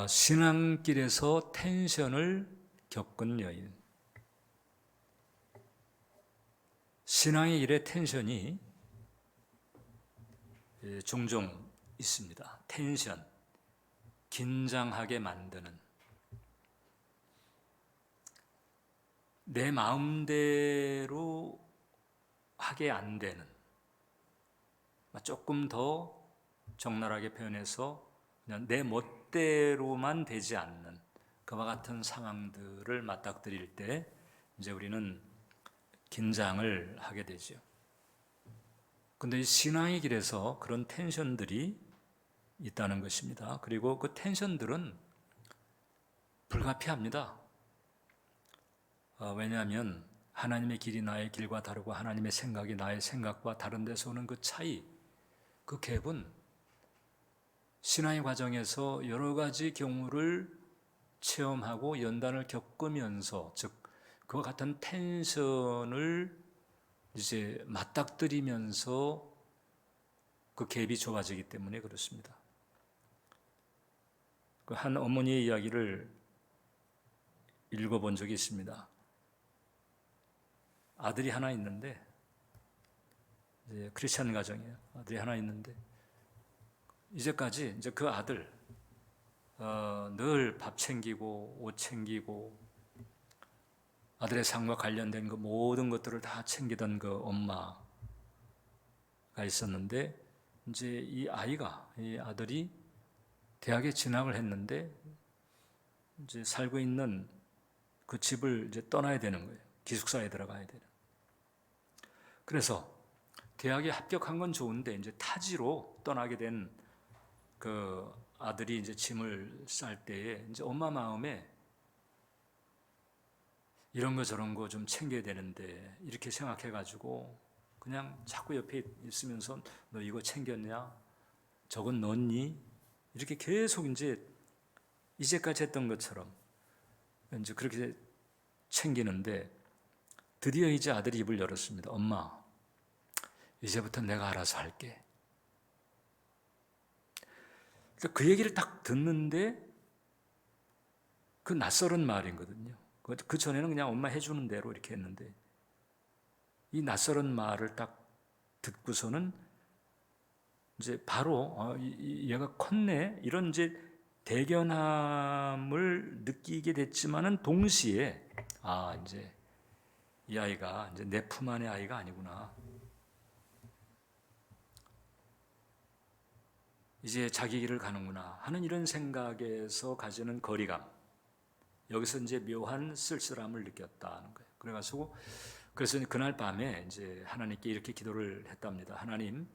신앙길에서 텐션을 겪은 여인. 신앙의 길에 텐션이 종종 있습니다. 텐션, 긴장하게 만드는, 내 마음대로 하게 안 되는, 조금 더 적나라하게 표현해서 그냥 내 멋대로만 되지 않는 그와 같은 상황들을 맞닥뜨릴 때 이제 우리는 긴장을 하게 되죠. 근데 신앙의 길에서 그런 텐션들이 있다는 것입니다. 그리고 그 텐션들은 불가피합니다. 왜냐하면 하나님의 길이 나의 길과 다르고 하나님의 생각이 나의 생각과 다른 데서 오는 그 차이, 그 갭은 신앙의 과정에서 여러 가지 경우를 체험하고 연단을 겪으면서, 즉 그와 같은 텐션을 이제 맞닥뜨리면서 그 갭이 좁아지기 때문에 그렇습니다. 그 한 어머니의 이야기를 읽어본 적이 있습니다. 아들이 하나 있는데, 이제 크리스찬 가정이에요. 아들이 하나 있는데 이제까지 이제 그 아들 늘 밥 챙기고 옷 챙기고 아들의 삶과 관련된 그 모든 것들을 다 챙기던 그 엄마가 있었는데, 이제 이 아들이 대학에 진학을 했는데 이제 살고 있는 그 집을 이제 떠나야 되는 거예요. 기숙사에 들어가야 되는. 그래서 대학에 합격한 건 좋은데 이제 타지로 떠나게 된 그 아들이 이제 짐을 쌀 때에 이제 엄마 마음에 이런 거 저런 거 좀 챙겨야 되는데 이렇게 생각해가지고 그냥 자꾸 옆에 있으면서 너 이거 챙겼냐? 저건 넣었니? 이렇게 계속 이제 이제까지 했던 것처럼 이제 그렇게 챙기는데 드디어 이제 아들이 입을 열었습니다. 엄마, 이제부터 내가 알아서 할게. 그 얘기를 딱 듣는데 그 낯설은 말이거든요. 그 전에는 그냥 엄마 해주는 대로 이렇게 했는데 이 낯설은 말을 딱 듣고서는 이제 바로 얘가 컸네 이런 이제 대견함을 느끼게 됐지만은 동시에 이제 이 아이가 이제 내 품 안의 아이가 아니구나. 이제 자기 길을 가는구나 하는 이런 생각에서 가지는 거리감. 여기서 이제 묘한 쓸쓸함을 느꼈다는 거예요. 그래서 그날 밤에 이제 하나님께 이렇게 기도를 했답니다. 하나님,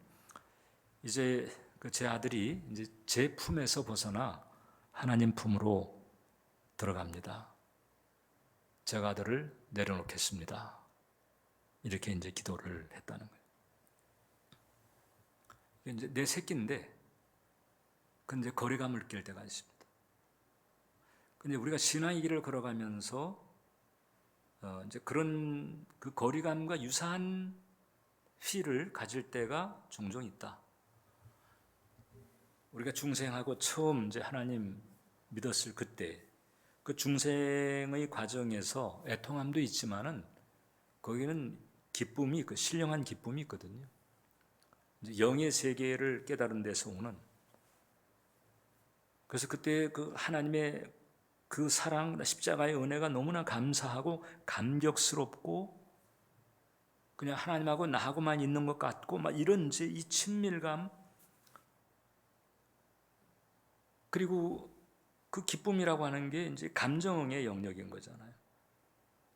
이제 제 아들이 이제 제 품에서 벗어나 하나님 품으로 들어갑니다. 제가 아들을 내려놓겠습니다. 이렇게 이제 기도를 했다는 거예요. 이제 내 새끼인데, 근데 거리감을 느낄 때가 있습니다. 근데 우리가 신앙의 길을 걸어가면서 이제 그런 그 거리감과 유사한 필을 가질 때가 종종 있다. 우리가 중생하고 처음 이제 하나님 믿었을 그때 그 중생의 과정에서 애통함도 있지만은 거기는 기쁨이 그 신령한 기쁨이 있거든요. 이제 영의 세계를 깨달은 데서 오는. 그래서 그때 그 하나님의 그 사랑, 십자가의 은혜가 너무나 감사하고 감격스럽고 그냥 하나님하고 나하고만 있는 것 같고 막 이런 이제 이 친밀감, 그리고 그 기쁨이라고 하는 게 이제 감정의 영역인 거잖아요.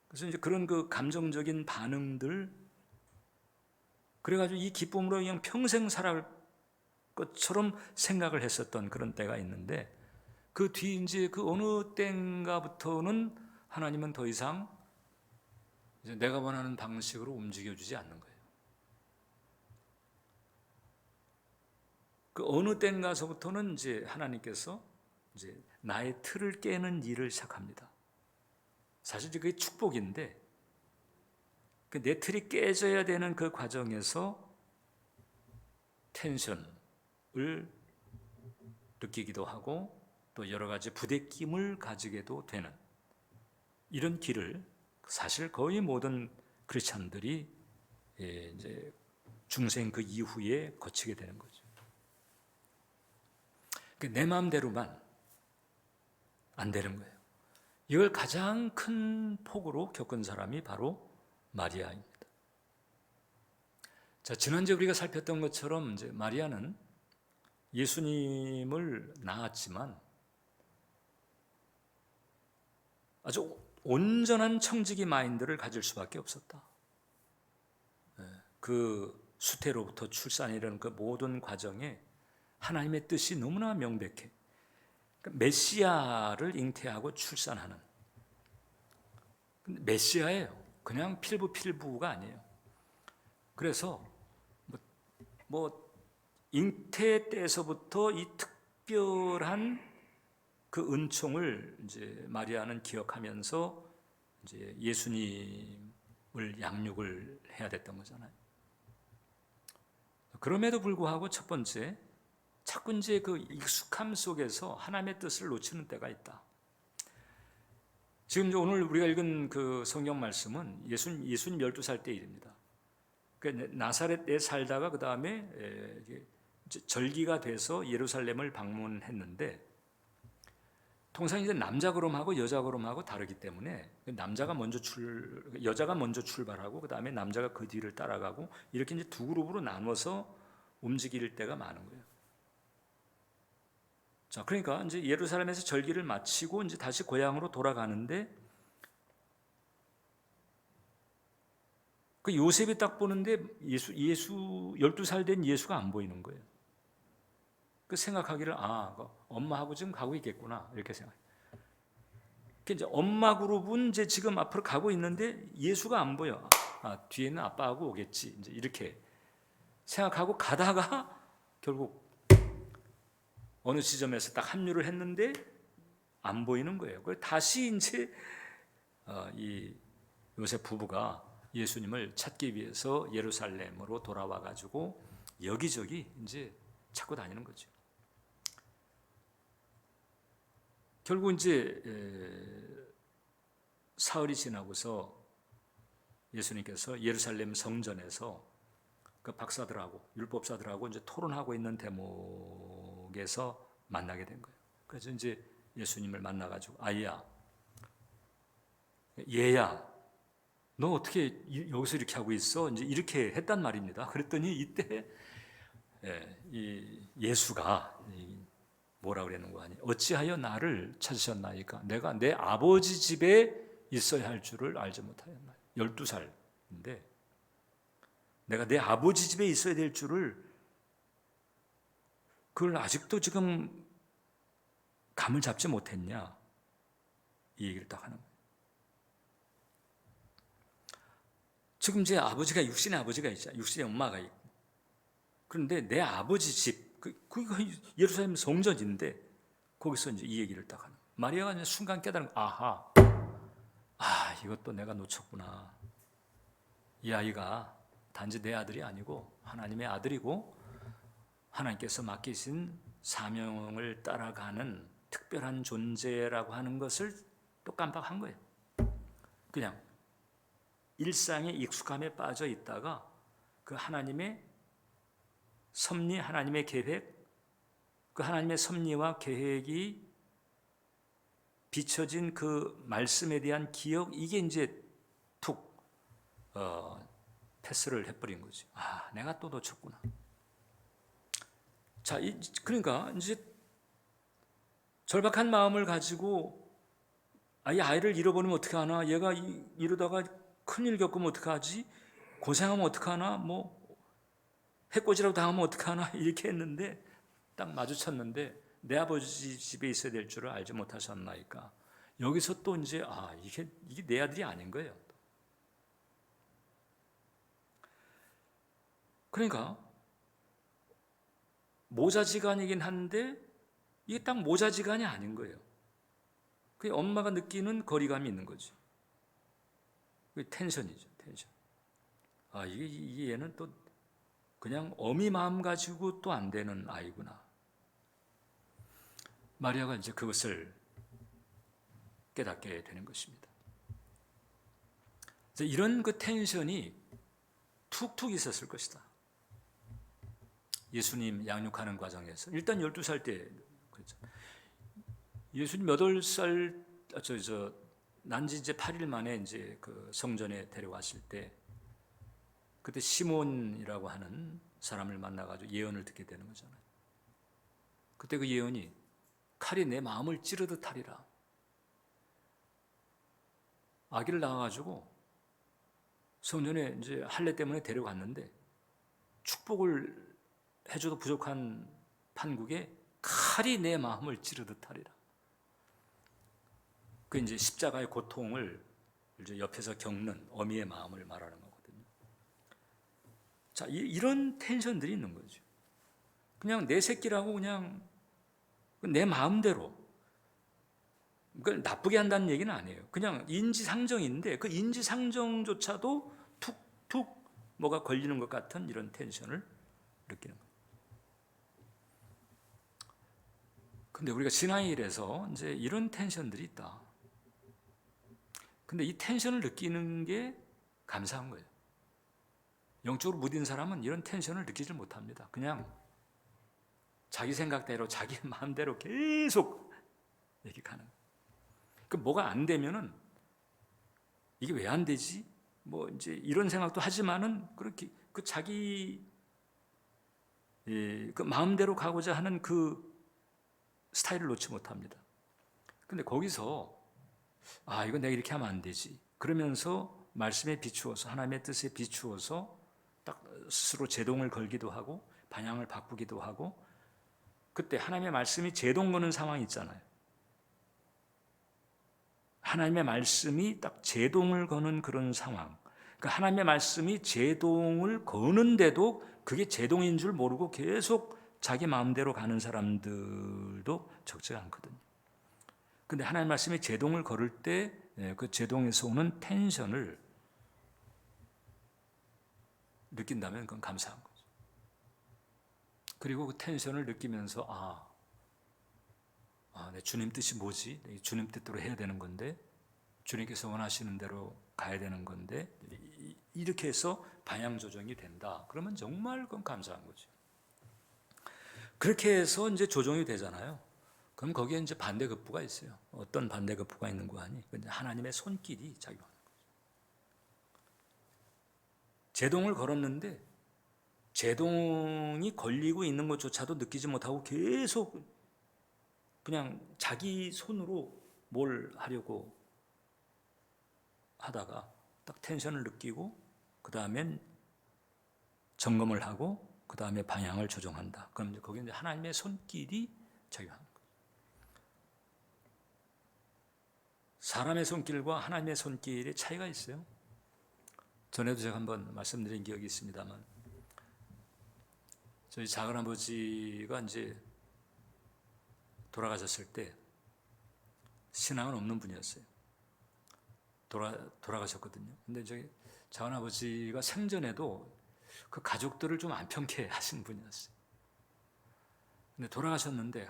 그래서 이제 그런 그 감정적인 반응들, 그래가지고 이 기쁨으로 그냥 평생 살아갈 것처럼 생각을 했었던 그런 때가 있는데, 그 뒤 이제 그 어느 때인가부터는 하나님은 더 이상 이제 내가 원하는 방식으로 움직여주지 않는 거예요. 그 어느 때인가서부터는 이제 하나님께서 이제 나의 틀을 깨는 일을 시작합니다. 사실 그게 축복인데, 그 내 틀이 깨져야 되는 그 과정에서 텐션을 느끼기도 하고 또 여러 가지 부대낌을 가지게도 되는 이런 길을 사실 거의 모든 크리스찬들이 이제 중생 그 이후에 거치게 되는 거죠. 내 마음대로만 안 되는 거예요. 이걸 가장 큰 폭으로 겪은 사람이 바로 마리아입니다. 자, 지난주에 우리가 살폈던 것처럼 이제 마리아는 예수님을 낳았지만 아주 온전한 청지기 마인드를 가질 수밖에 없었다. 그 수태로부터 출산이라는 그 모든 과정에 하나님의 뜻이 너무나 명백해. 메시아를 잉태하고 출산하는 메시아예요. 그냥 필부가 아니에요. 그래서 뭐 잉태 때에서부터 이 특별한 그 은총을 이제 마리아는 기억하면서 이제 예수님을 양육을 해야 됐던 거잖아요. 그럼에도 불구하고 첫 번째, 자꾸 이제 그 익숙함 속에서 하나님의 뜻을 놓치는 때가 있다. 지금 오늘 우리가 읽은 그 성경 말씀은 예수님 12살 때 일입니다. 나사렛에 살다가 그 다음에 절기가 돼서 예루살렘을 방문했는데, 통상 이제 남자 걸음하고 여자 걸음하고 다르기 때문에 여자가 먼저 출발하고 그 다음에 남자가 그 뒤를 따라가고 이렇게 이제 두 그룹으로 나눠서 움직일 때가 많은 거예요. 자, 그러니까 이제 예루살렘에서 절기를 마치고 이제 다시 고향으로 돌아가는데, 그 요셉이 딱 보는데 예수 12살 된 예수가 안 보이는 거예요. 그 생각하기를 엄마하고 지금 가고 있겠구나 이렇게 생각해요. 이제 엄마 그룹은 이제 지금 앞으로 가고 있는데 예수가 안 보여. 뒤에는 아빠하고 오겠지. 이제 이렇게 생각하고 가다가 결국 어느 지점에서 딱 합류를 했는데 안 보이는 거예요. 그래서 다시 이제 이 요셉 부부가 예수님을 찾기 위해서 예루살렘으로 돌아와 가지고 여기저기 이제 찾고 다니는 거죠. 결국 이제 사흘이 지나고서 예수님께서 예루살렘 성전에서 그 박사들하고 율법사들하고 이제 토론하고 있는 대목에서 만나게 된 거예요. 그래서 이제 예수님을 만나가지고 얘야, 너 어떻게 여기서 이렇게 하고 있어? 이제 이렇게 했단 말입니다. 그랬더니 이때 이 예수가 뭐라 그랬는 거 아니? 어찌하여 나를 찾으셨나이까? 내가 내 아버지 집에 있어야 할 줄을 알지 못하였나요? 12살인데 내가 내 아버지 집에 있어야 될 줄을 그걸 아직도 지금 감을 잡지 못했냐? 이 얘기를 딱 하는 거예요. 지금 제 아버지가 육신의 아버지가 있잖아요. 육신의 엄마가 있고. 그런데 내 아버지 집, 그게 예루살렘 성전인데 거기서 이제 이 얘기를 딱 하는 거예요. 마리아가 이제 순간 깨달은 거예요. 이것도 내가 놓쳤구나. 이 아이가 단지 내 아들이 아니고 하나님의 아들이고 하나님께서 맡기신 사명을 따라가는 특별한 존재라고 하는 것을 또 깜빡한 거예요. 그냥 일상의 익숙함에 빠져 있다가 그 하나님의 섭리, 하나님의 계획, 그 하나님의 섭리와 계획이 비춰진 그 말씀에 대한 기억, 이게 이제 툭 패스를 해버린 거지. 내가 또 놓쳤구나. 자, 그러니까 이제 절박한 마음을 가지고 이 아이를 잃어버리면 어떻게 하나? 얘가 이러다가 큰일 겪으면 어떡하지? 고생하면 어떡하나? 뭐 해코지라도 당하면 어떡하나? 이렇게 했는데 딱 마주쳤는데 내 아버지 집에 있어야 될 줄을 알지 못하셨나이까? 여기서 또 이제 이게 내 아들이 아닌 거예요. 그러니까 모자지간이긴 한데 이게 딱 모자지간이 아닌 거예요. 그 엄마가 느끼는 거리감이 있는 거죠. 그 텐션이죠, 텐션. 이게 얘는 또 그냥 어미 마음 가지고 또 안 되는 아이구나. 마리아가 이제 그것을 깨닫게 되는 것입니다. 이런 그 텐션이 툭툭 있었을 것이다. 예수님 양육하는 과정에서 일단 12살 때 그렇죠. 예수님 8살 난지 이제 8일 만에 이제 그 성전에 데려왔을 때 그때 시몬이라고 하는 사람을 만나가지고 예언을 듣게 되는 거잖아요. 그때 그 예언이 칼이 내 마음을 찌르듯 하리라. 아기를 낳아가지고 성전에 이제 할례 때문에 데려갔는데 축복을 해줘도 부족한 판국에 칼이 내 마음을 찌르듯 하리라. 그 이제 십자가의 고통을 이제 옆에서 겪는 어미의 마음을 말하는 거거든요. 자, 이런 텐션들이 있는 거죠. 그냥 내 새끼라고 그냥 내 마음대로, 그걸 나쁘게 한다는 얘기는 아니에요. 그냥 인지상정인데 그 인지상정조차도 툭툭 뭐가 걸리는 것 같은 이런 텐션을 느끼는 거예요. 근데 우리가 신앙일에서 이제 이런 텐션들이 있다. 근데 이 텐션을 느끼는 게 감사한 거예요. 영적으로 무딘 사람은 이런 텐션을 느끼지 못합니다. 그냥 자기 생각대로 자기 마음대로 계속 이렇게 가는 거예요. 그 뭐가 안 되면은 이게 왜 안 되지? 뭐 이제 이런 생각도 하지만은 그렇게 그 자기 그 마음대로 가고자 하는 그 스타일을 놓지 못합니다. 근데 거기서 이거 내가 이렇게 하면 안 되지. 그러면서 말씀에 비추어서 하나님의 뜻에 비추어서 딱 스스로 제동을 걸기도 하고 방향을 바꾸기도 하고 그때 하나님의 말씀이 제동 거는 상황이 있잖아요. 하나님의 말씀이 딱 제동을 거는 그런 상황. 그러니까 하나님의 말씀이 제동을 거는데도 그게 제동인 줄 모르고 계속 자기 마음대로 가는 사람들도 적지 않거든요. 근데 하나님 말씀이 제동을 걸을 때 그 제동에서 오는 텐션을 느낀다면 그건 감사한 거죠. 그리고 그 텐션을 느끼면서 내 주님 뜻이 뭐지? 주님 뜻대로 해야 되는 건데 주님께서 원하시는 대로 가야 되는 건데 이렇게 해서 방향 조정이 된다. 그러면 정말 그건 감사한 거죠. 그렇게 해서 이제 조정이 되잖아요. 그럼 거기에 이제 반대급부가 있어요. 어떤 반대급부가 있는 거 아니? 하나님의 손길이 작용하는 거죠. 제동을 걸었는데 제동이 걸리고 있는 것조차도 느끼지 못하고 계속 그냥 자기 손으로 뭘 하려고 하다가 딱 텐션을 느끼고 그 다음엔 점검을 하고 그 다음에 방향을 조정한다. 그럼 이제 거기에 이제 하나님의 손길이 작용하는 거예요. 사람의 손길과 하나님의 손길의 차이가 있어요. 전에도 제가 한번 말씀드린 기억이 있습니다만 저희 작은아버지가 이제 돌아가셨을 때 신앙은 없는 분이었어요. 돌아가셨거든요. 근데 저희 작은아버지가 생전에도 그 가족들을 좀 안 편케 하신 분이었어요. 근데 돌아가셨는데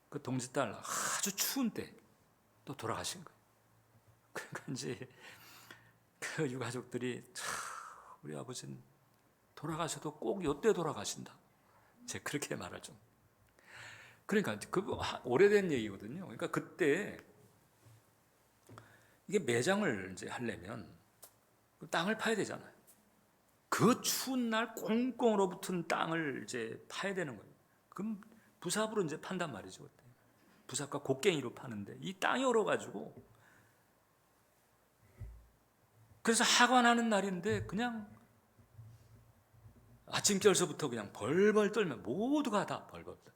그 동지딸 아주 추운 때 또 돌아가신 거예요. 그러니까 이제 그 유가족들이 우리 아버지는 돌아가셔도 꼭 요때 돌아가신다. 제가 그렇게 말할 좀. 그러니까 그 오래된 얘기거든요. 그러니까 그때 이게 매장을 이제 하려면 땅을 파야 되잖아요. 그 추운 날 꽁꽁 얼어붙은 땅을 이제 파야 되는 거예요. 그럼 부삽으로 이제 판단 말이죠. 그때. 부삽과 곡괭이로 파는데 이 땅이 얼어가지고 그래서 하관하는 날인데 그냥 아침결서부터 그냥 벌벌 떨면 모두가 다 벌벌 떨.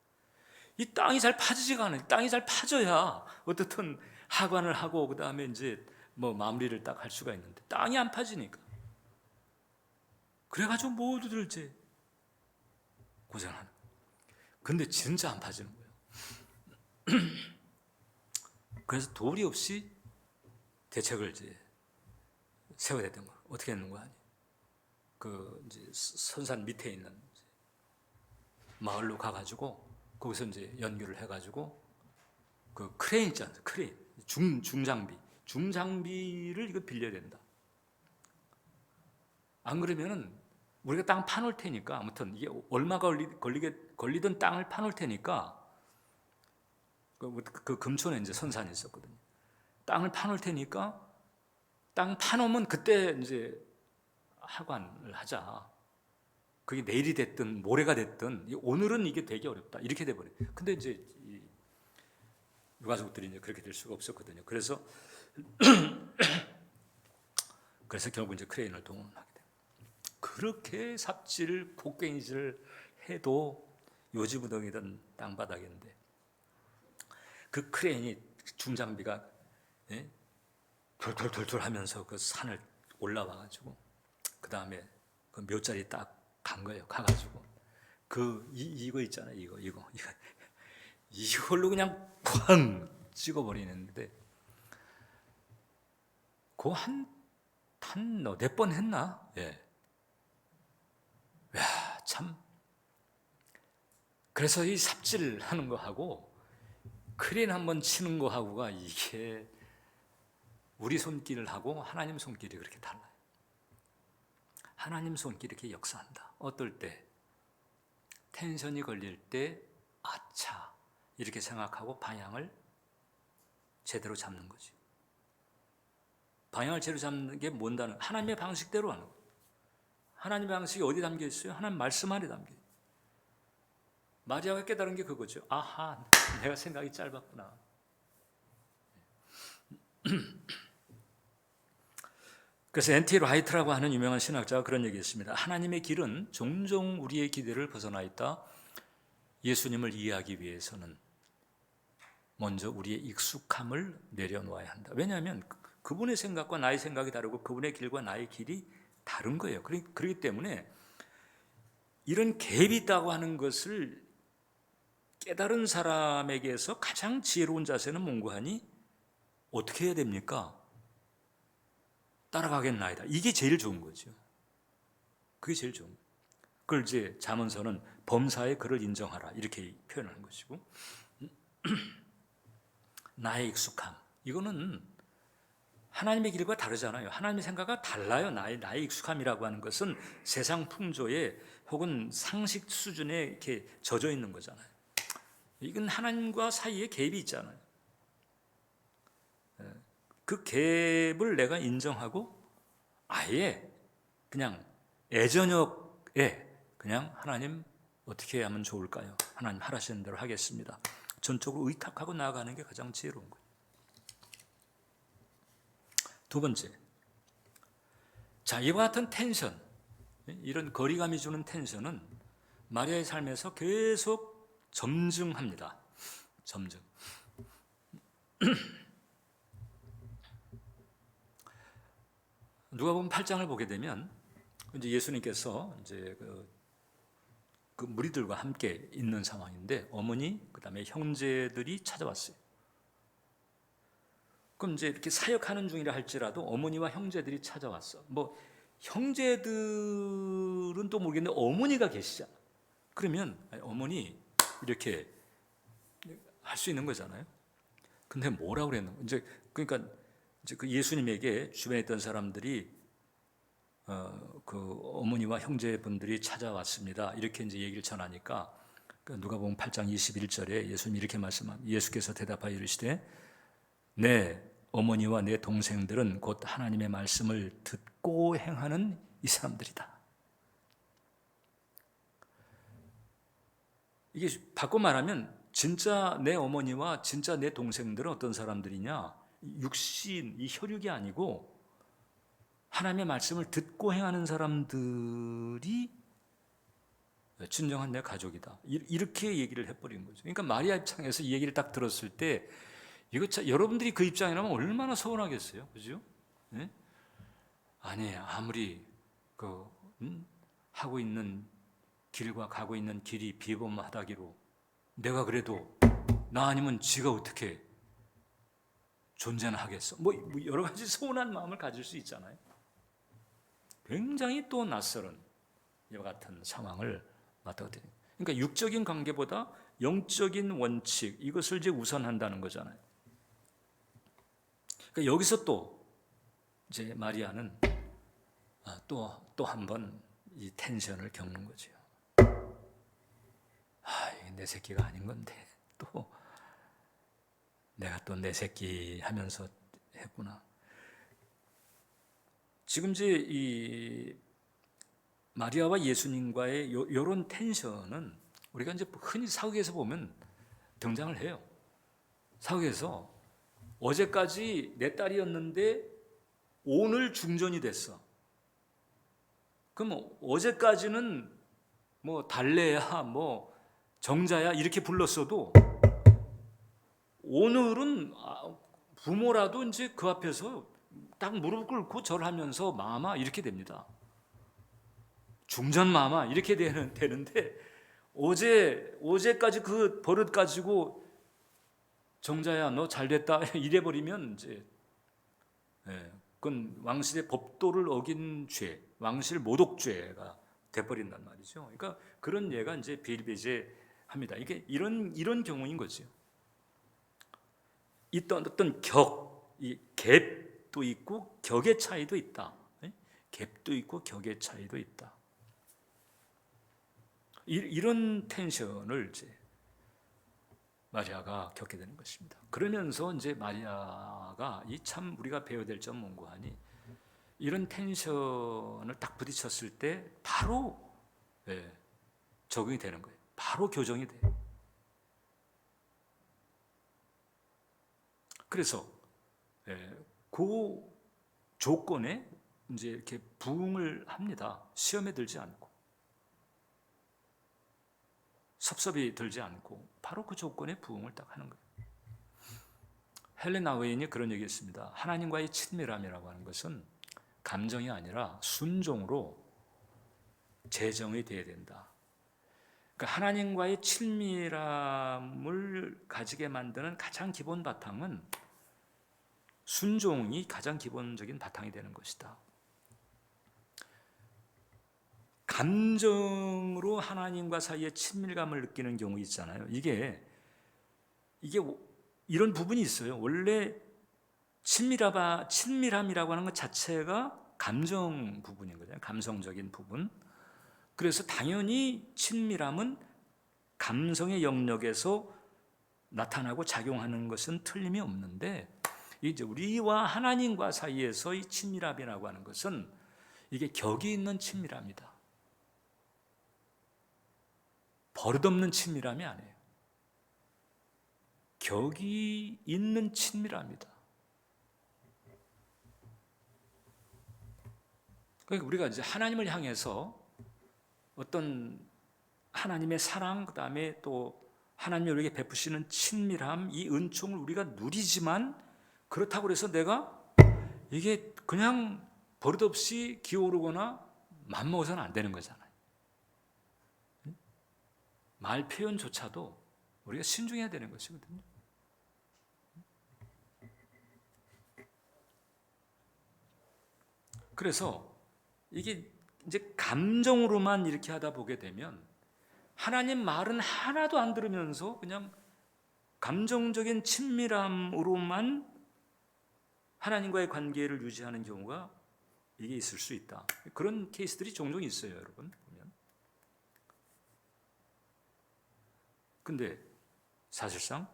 이 땅이 잘 파지지가 않아요. 땅이 잘 파져야 어떻든 하관을 하고 그 다음에 이제 뭐 마무리를 딱 할 수가 있는데 땅이 안 파지니까 그래가지고 모두들 이제 고생하는 거예요. 근데 진짜 안 파지는 거예요. 그래서 도리 없이 대책을 이제 세워야 됐던 거예요. 어떻게 했는 거 아니? 그 이제 선산 밑에 있는 마을로 가가지고 거기서 이제 연결을 해가지고 그 크레인 있잖아요. 크레인 중장비를 이거 빌려야 된다. 안 그러면은 우리가 땅 파놓을 테니까, 아무튼 이게 얼마 걸리든 땅을 파놓을 테니까, 그 금촌에 이제 선산이 있었거든요. 땅을 파놓을 테니까 땅 파놓으면 그때 이제 하관을 하자. 그게 내일이 됐든 모레가 됐든 오늘은 이게 되기 어렵다. 이렇게 돼버려요. 근데 이제 유가족들이 이제 그렇게 될 수가 없었거든요. 그래서 결국 이제 크레인을 동원하게 돼요. 그렇게 삽질, 곡괭이질을 해도 요지부동이던 땅바닥인데 그 크레인이 중장비가 돌돌돌돌 하면서 그 산을 올라와가지고 그 다음에 그 묘자리 딱 간 거예요. 가가지고 이거 있잖아요. 이걸로 그냥 쾅 찍어버리는데 그거 한 몇 번 했나? 예. 야, 참. 그래서 이 삽질하는 거하고 크레인 한번 치는 거하고가 이게 우리 손길을 하고 하나님 손길이 그렇게 달라요. 하나님 손길이 이렇게 역사한다. 어떨 때 텐션이 걸릴 때 아차 이렇게 생각하고 방향을 제대로 잡는 거지. 방향을 제대로 잡는 게 뭔다는 하나님의 방식대로 하는 거예요. 하나님의 방식이 어디 담겨 있어요? 하나님 말씀 안에 담겨 있어요. 마리아가 깨달은 게 그거죠. 아하, 내가 생각이 짧았구나. 그래서 N.T. 라이트라고 하는 유명한 신학자가 그런 얘기했습니다. 하나님의 길은 종종 우리의 기대를 벗어나 있다. 예수님을 이해하기 위해서는 먼저 우리의 익숙함을 내려놓아야 한다. 왜냐하면 그분의 생각과 나의 생각이 다르고 그분의 길과 나의 길이 다른 거예요. 그렇기 때문에 이런 갭이 있다고 하는 것을 깨달은 사람에게서 가장 지혜로운 자세는 뭔고하니 어떻게 해야 됩니까? 따라가겠나이다. 이게 제일 좋은 거죠. 그게 제일 좋은 거예요. 그걸 이제 잠언서는 범사의 그를 인정하라 이렇게 표현하는 것이고 나의 익숙함 이거는 하나님의 길과 다르잖아요. 하나님의 생각과 달라요. 나의 익숙함이라고 하는 것은 세상 풍조에 혹은 상식 수준에 이렇게 젖어 있는 거잖아요. 이건 하나님과 사이에 갭이 있잖아요. 그 갭을 내가 인정하고 아예 그냥 애저녁에 그냥 하나님 어떻게 하면 좋을까요? 하나님 하라시는 대로 하겠습니다. 전적으로 의탁하고 나아가는 게 가장 지혜로운 거예요. 두 번째, 자 이와 같은 텐션, 이런 거리감이 주는 텐션은 마리아의 삶에서 계속 점증합니다. 점증. 누가복음 8장을 보게 되면 이제 예수님께서 이제 그 무리들과 함께 있는 상황인데 어머니 그다음에 형제들이 찾아왔어요. 그럼 이제 이렇게 사역하는 중이라 할지라도 어머니와 형제들이 찾아왔어. 뭐 형제들은 또 모르겠는데 어머니가 계시잖아. 그러면 어머니 이렇게 할 수 있는 거잖아요. 근데 뭐라고 그랬는 거야? 그러니까 이제 그 예수님에게 주변에 있던 사람들이 그 어머니와 형제분들이 찾아왔습니다. 이렇게 이제 얘기를 전하니까 누가복음 8장 21절에 예수님이 이렇게 말씀합니다. 예수께서 대답하여 이르시되 내 어머니와 내 동생들은 곧 하나님의 말씀을 듣고 행하는 이 사람들이다. 이게 바꿔 말하면 진짜 내 어머니와 진짜 내 동생들은 어떤 사람들이냐? 육신, 이 혈육이 아니고 하나님의 말씀을 듣고 행하는 사람들이 진정한 내 가족이다. 이렇게 얘기를 해버린 거죠. 그러니까 마리아 입장에서 이 얘기를 딱 들었을 때 이거 여러분들이 그 입장이라면 얼마나 서운하겠어요, 그죠? 네? 아니 아무리 하고 있는 길과 가고 있는 길이 비범하다기로 내가 그래도 나 아니면 지가 어떻게 존재는 하겠어? 뭐 여러 가지 서운한 마음을 가질 수 있잖아요. 굉장히 또 낯설은 이와 같은 상황을 맞닥뜨려요. 그러니까 육적인 관계보다 영적인 원칙, 이것을 이제 우선한다는 거잖아요. 그러니까 여기서 또 이제 마리아는 또 한 번 이 텐션을 겪는 거죠. 이게 내 새끼가 아닌 건데 또 내가 또 내 새끼 하면서 했구나. 지금 이제 이 마리아와 예수님과의 이런 텐션은 우리가 이제 흔히 사극에서 보면 등장을 해요. 사극에서 어제까지 내 딸이었는데 오늘 중전이 됐어. 그럼 어제까지는 뭐 달래야 뭐 정자야 이렇게 불렀어도 오늘은 부모라도 이제 그 앞에서 딱 무릎 꿇고 절하면서 마마 이렇게 됩니다. 중전 마마 이렇게 되는데 어제까지 그 버릇 가지고 정자야 너 잘됐다 이래 버리면 이제 그건 왕실의 법도를 어긴 죄, 왕실 모독죄가 돼버린단 말이죠. 그러니까 그런 예가 이제 비일비재합니다. 이게 이런 경우인 거죠. 어떤 이 갭도 있고 격의 차이도 있다. 갭도 있고 격의 차이도 있다. 이런 텐션을 이제 마리아가 겪게 되는 것입니다. 그러면서 이제 마리아가 이 참 우리가 배워야 될 점 뭔고하니 이런 텐션을 딱 부딪혔을 때 바로 적응이 되는 거예요. 바로 교정이 돼요. 그래서 그 조건에 이제 이렇게 부응을 합니다. 시험에 들지 않고 섭섭이 들지 않고 바로 그 조건에 부응을 딱 하는 거예요. 헬렌 아웨인이 그런 얘기했습니다. 하나님과의 친밀함이라고 하는 것은 감정이 아니라 순종으로 재정이 돼야 된다. 그러니까 하나님과의 친밀함을 가지게 만드는 가장 기본 바탕은 순종이 가장 기본적인 바탕이 되는 것이다. 감정으로 하나님과 사이에 친밀감을 느끼는 경우 있잖아요. 이게 이런 부분이 있어요. 원래 친밀함이라고 하는 것 자체가 감정 부분인 거잖아요. 감성적인 부분. 그래서 당연히 친밀함은 감성의 영역에서 나타나고 작용하는 것은 틀림이 없는데 이제 우리와 하나님과 사이에서의 친밀함이라고 하는 것은 이게 격이 있는 친밀함이다. 버릇없는 친밀함이 아니에요. 격이 있는 친밀함이다. 그러니까 우리가 이제 하나님을 향해서 어떤 하나님의 사랑, 그 다음에 또 하나님이 우리에게 베푸시는 친밀함, 이 은총을 우리가 누리지만 그렇다고 해서 내가 이게 그냥 버릇없이 기어오르거나 맘먹어서는 안 되는 거잖아요. 말 표현조차도 우리가 신중해야 되는 것이거든요. 그래서 이게 이제 감정으로만 이렇게 하다 보게 되면 하나님 말은 하나도 안 들으면서 그냥 감정적인 친밀함으로만 하나님과의 관계를 유지하는 경우가 이게 있을 수 있다. 그런 케이스들이 종종 있어요, 여러분. 보면. 근데 사실상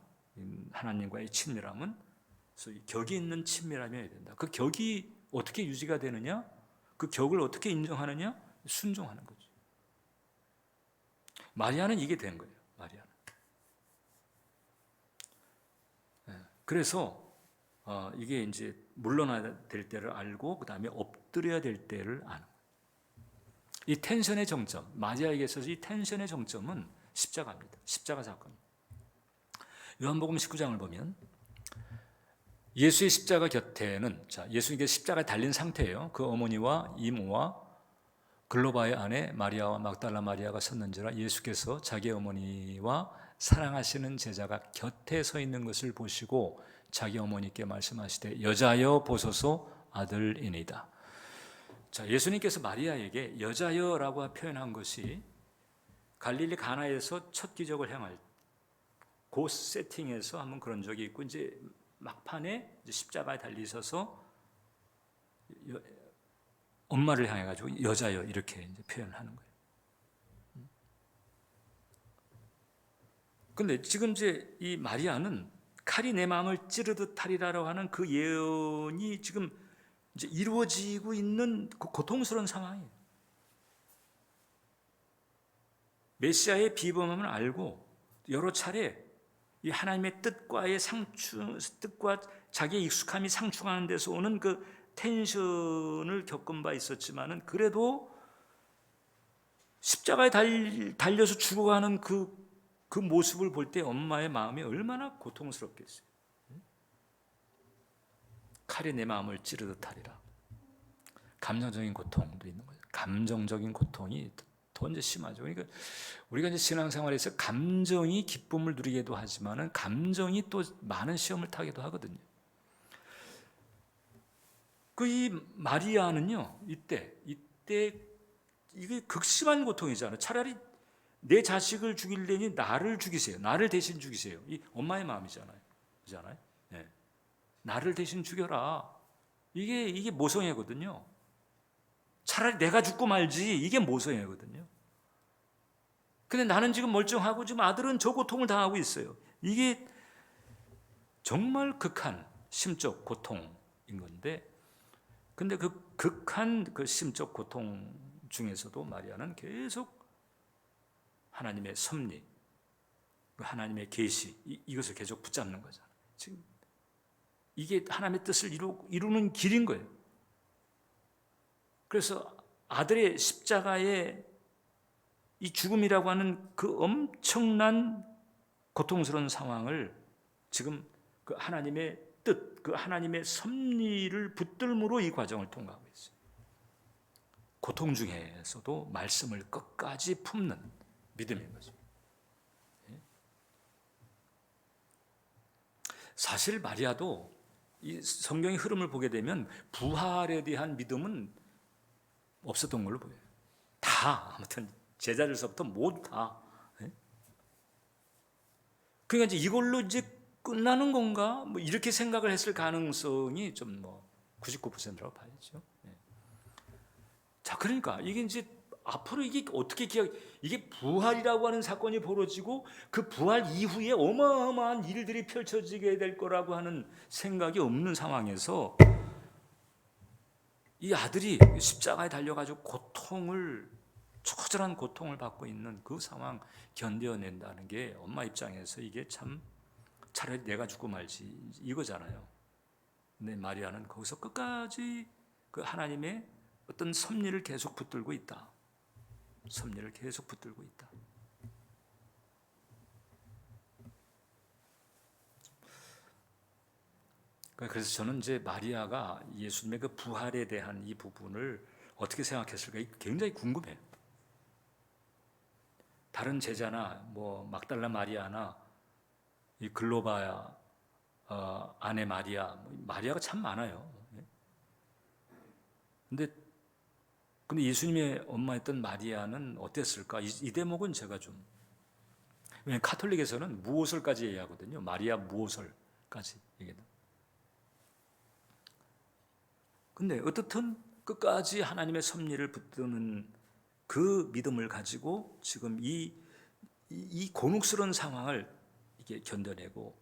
하나님과의 친밀함은 소위 격이 있는 친밀함이어야 된다. 그 격이 어떻게 유지가 되느냐? 그 격을 어떻게 인정하느냐? 순종하는 거죠. 마리아는 이게 된 거예요. 마리아는. 그래서 이게 이제 물러나야 될 때를 알고 그 다음에 엎드려야 될 때를 아는 거예요. 이 텐션의 정점, 마리아에게 있어서 이 텐션의 정점은 십자가입니다. 십자가 사건. 요한복음 19장을 보면 예수의 십자가 곁에는 예수님께 십자가에 달린 상태예요. 그 어머니와 이모와 글로바의 아내 마리아와 막달라 마리아가 섰는지라 예수께서 자기 어머니와 사랑하시는 제자가 곁에 서 있는 것을 보시고 자기 어머니께 말씀하시되 여자여 보소서 아들이니이다. 예수님께서 마리아에게 여자여라고 표현한 것이 갈릴리 가나에서 첫 기적을 행할 그 세팅에서 한번 그런 적이 있고, 이제 막판에 이제 십자가에 달리셔서 엄마를 향해 가지고 여자여 이렇게 이제 표현하는 거예요. 근데 지금 이제 이 마리아는 칼이 내 마음을 찌르듯 하리라고 하는 그 예언이 지금 이제 이루어지고 있는 그 고통스러운 상황이에요. 메시아의 비범함을 알고 여러 차례 이 하나님의 뜻과 자기의 익숙함이 상충하는 데서 오는 그 텐션을 겪은 바 있었지만은, 그래도 십자가에 달려서 죽어가는 그 모습을 볼 때 엄마의 마음이 얼마나 고통스럽겠어요. 칼이 내 마음을 찌르듯 하리라. 감정적인 고통도 있는 거죠. 감정적인 고통이 더 이제 심하죠. 그러니까 우리가 이제 신앙생활에서 감정이 기쁨을 누리게도 하지만은 감정이 또 많은 시험을 타기도 하거든요. 이 마리아는요, 이때 이게 극심한 고통이잖아요. 차라리 내 자식을 죽이려니 나를 죽이세요. 나를 대신 죽이세요. 이 엄마의 마음이잖아요. 그렇잖아요? 네. 나를 대신 죽여라. 이게 모성애거든요. 차라리 내가 죽고 말지, 이게 모성애거든요. 근데 나는 지금 멀쩡하고 지금 아들은 저 고통을 당하고 있어요. 이게 정말 극한 심적 고통인 건데, 근데 그 극한 그 심적 고통 중에서도 마리아는 계속 하나님의 섭리, 하나님의 계시, 이것을 계속 붙잡는 거잖아요. 지금 이게 하나님의 뜻을 이루는 길인 거예요. 그래서 아들의 십자가의 이 죽음이라고 하는 그 엄청난 고통스러운 상황을 지금 그 하나님의 뜻, 그 하나님의 섭리를 붙들므로 이 과정을 통과하고 있어요. 고통 중에서도 말씀을 끝까지 품는 믿음인 거죠. 사실 마리아도 이 성경의 흐름을 보게 되면 부활에 대한 믿음은 없었던 걸로 보여요. 다 아무튼 제자들서부터 모두 다. 그러니까 이제 이걸로 이제 끝나는 건가? 뭐 이렇게 생각을 했을 가능성이 좀 99%라고 봐야죠. 자, 그러니까 이게 이제 앞으로 이게 어떻게 이게 부활이라고 하는 사건이 벌어지고 그 부활 이후에 어마어마한 일들이 펼쳐지게 될 거라고 하는 생각이 없는 상황에서 이 아들이 십자가에 달려가지고 처절한 고통을 받고 있는 그 상황 견뎌낸다는 게 엄마 입장에서 이게 참 차라리 내가 죽고 말지 이거잖아요. 근데 마리아는 거기서 끝까지 그 하나님의 어떤 섭리를 계속 붙들고 있다. 섭리를 계속 붙들고 있다. 그래서 저는 이제 마리아가 예수님의 그 부활에 대한 이 부분을 어떻게 생각했을까 굉장히 궁금해요. 다른 제자나 막달라 마리아나 이 글로바 아내 마리아가 참 많아요. 근데 예수님의 엄마였던 마리아는 어땠을까? 이 대목은 제가 좀, 왜냐하면 카톨릭에서는 무오설까지 얘기하거든요. 마리아 무오설까지 얘기해요. 근데 어떻든 끝까지 하나님의 섭리를 붙드는 그 믿음을 가지고 지금 이 곤혹스러운 상황을 이게 견뎌내고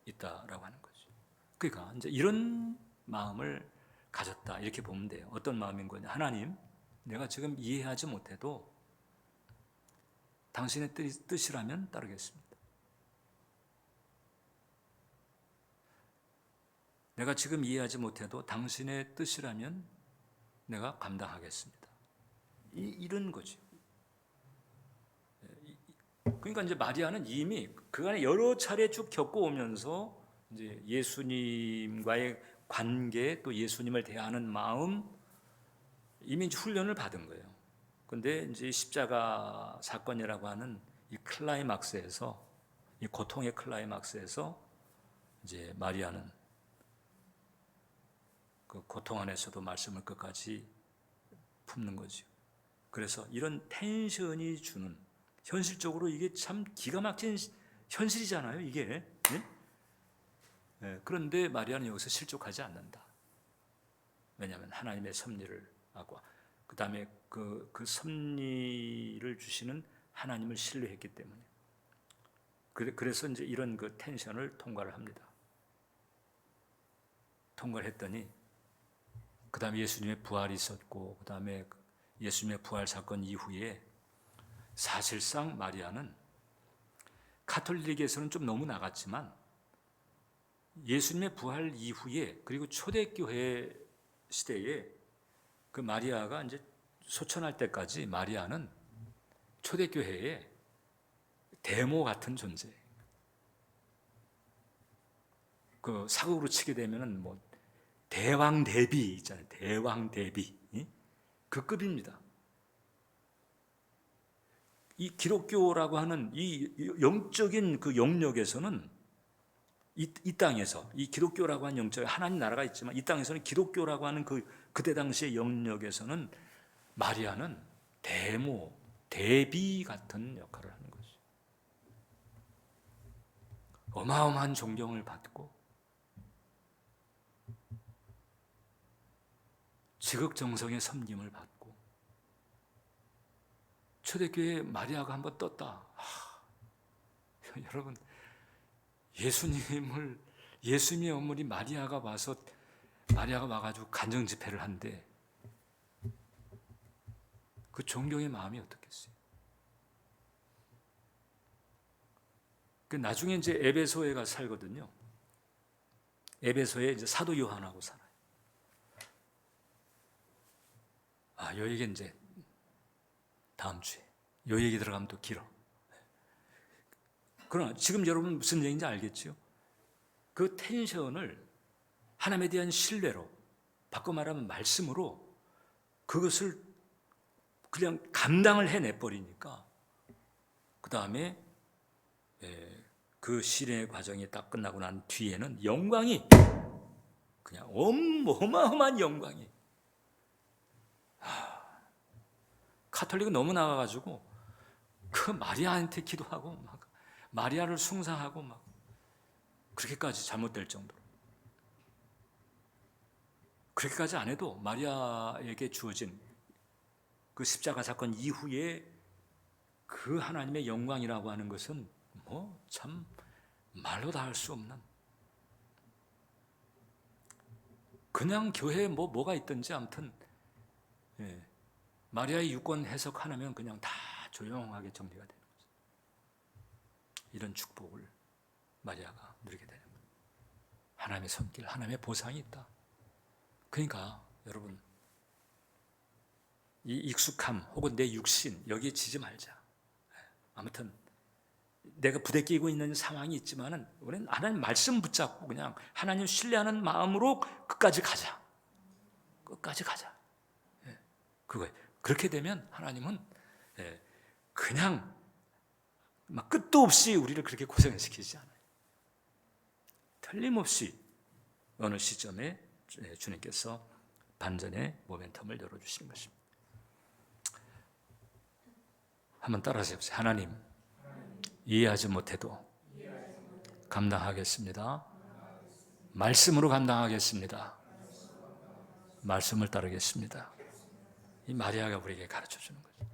있다라고 하는 거죠. 그러니까 이제 이런 마음을 가졌다 이렇게 보면 돼요. 어떤 마음인 거냐? 하나님, 내가 지금 이해하지 못해도 당신의 뜻이라면 따르겠습니다. 내가 지금 이해하지 못해도 당신의 뜻이라면 내가 감당하겠습니다. 이런 거죠. 그러니까 이제 마리아는 이미 그간에 여러 차례 쭉 겪어오면서 이제 예수님과의 관계, 또 예수님을 대하는 마음, 이미 이제 훈련을 받은 거예요. 근데 이제 십자가 사건이라고 하는 이 클라이막스에서, 이 고통의 클라이막스에서 이제 마리아는 그 고통 안에서도 말씀을 끝까지 품는 거죠. 그래서 이런 텐션이 주는, 현실적으로 이게 참 기가 막힌 현실이잖아요, 이게. 예? 예, 그런데 마리아는 여기서 실족하지 않는다. 왜냐하면 하나님의 섭리를 하고 그 다음에 그 섭리를 주시는 하나님을 신뢰했기 때문에. 그래서 이제 이런 그 텐션을 통과를 합니다. 통과를 했더니 그 다음에 예수님의 부활이 있었고 그 다음에 예수님의 부활 사건 이후에 사실상 마리아는 카톨릭에서는 좀 너무 나갔지만 예수님의 부활 이후에 그리고 초대교회 시대에 그 마리아가 이제 소천할 때까지 마리아는 초대교회의 데모 같은 존재. 그 사극으로 치게 되면은 뭐 대왕 대비 있잖아요. 대왕 대비. 그 급입니다. 이 기독교라고 하는 이 영적인 그 영역에서는 이 땅에서 이 기독교라고 하는 영적 하나님 나라가 있지만 이 땅에서는 기독교라고 하는 그때 당시의 영역에서는 마리아는 대모 대비 같은 역할을 하는 거죠. 어마어마한 존경을 받고 지극정성의 섬김을 받고 초대교회 마리아가 한번 떴다. 여러분 예수님의 어머니 마리아가 와가지고 간정 집회를 한대. 그 존경의 마음이 어떻겠어요? 나중에 이제 에베소에 가 살거든요. 에베소에 이제 사도 요한하고 살아요. 요 얘기 이제 다음 주에. 요 얘기 들어가면 또 길어. 그러나 지금 여러분 무슨 얘기인지 알겠죠? 그 텐션을 하나님에 대한 신뢰로 바꿔 말하면 말씀으로 그것을 그냥 감당을 해내버리니까 그 다음에 그 실행의 과정이 딱 끝나고 난 뒤에는 영광이 그냥 어마어마한 영광이 카톨릭은 너무 나가가지고 그 마리아한테 기도하고 막 마리아를 숭상하고 막 그렇게까지 잘못될 정도로 그렇게까지 안 해도 마리아에게 주어진 그 십자가 사건 이후에 그 하나님의 영광이라고 하는 것은 뭐 참 말로 다 할 수 없는 그냥 교회에 뭐가 있든지 아무튼 마리아의 유권 해석 하나면 그냥 다 조용하게 정리가 되는 거죠. 이런 축복을 마리아가 누리게 되는 거예요. 하나님의 손길, 하나님의 보상이 있다. 그러니까 여러분 이 익숙함 혹은 내 육신 여기에 지지 말자. 아무튼 내가 부대끼고 있는 상황이 있지만은 우리는 하나님 말씀 붙잡고 그냥 하나님 신뢰하는 마음으로 끝까지 가자. 끝까지 가자. 그거예요. 그렇게 되면 하나님은 그냥 막 끝도 없이 우리를 그렇게 고생시키지 않아요. 틀림없이 어느 시점에 주님께서 반전의 모멘텀을 열어주시는 것입니다. 한번 따라서 해보세요. 하나님, 이해하지 못해도 감당하겠습니다. 말씀으로 감당하겠습니다. 말씀을 따르겠습니다. 이 마리아가 우리에게 가르쳐주는 거죠.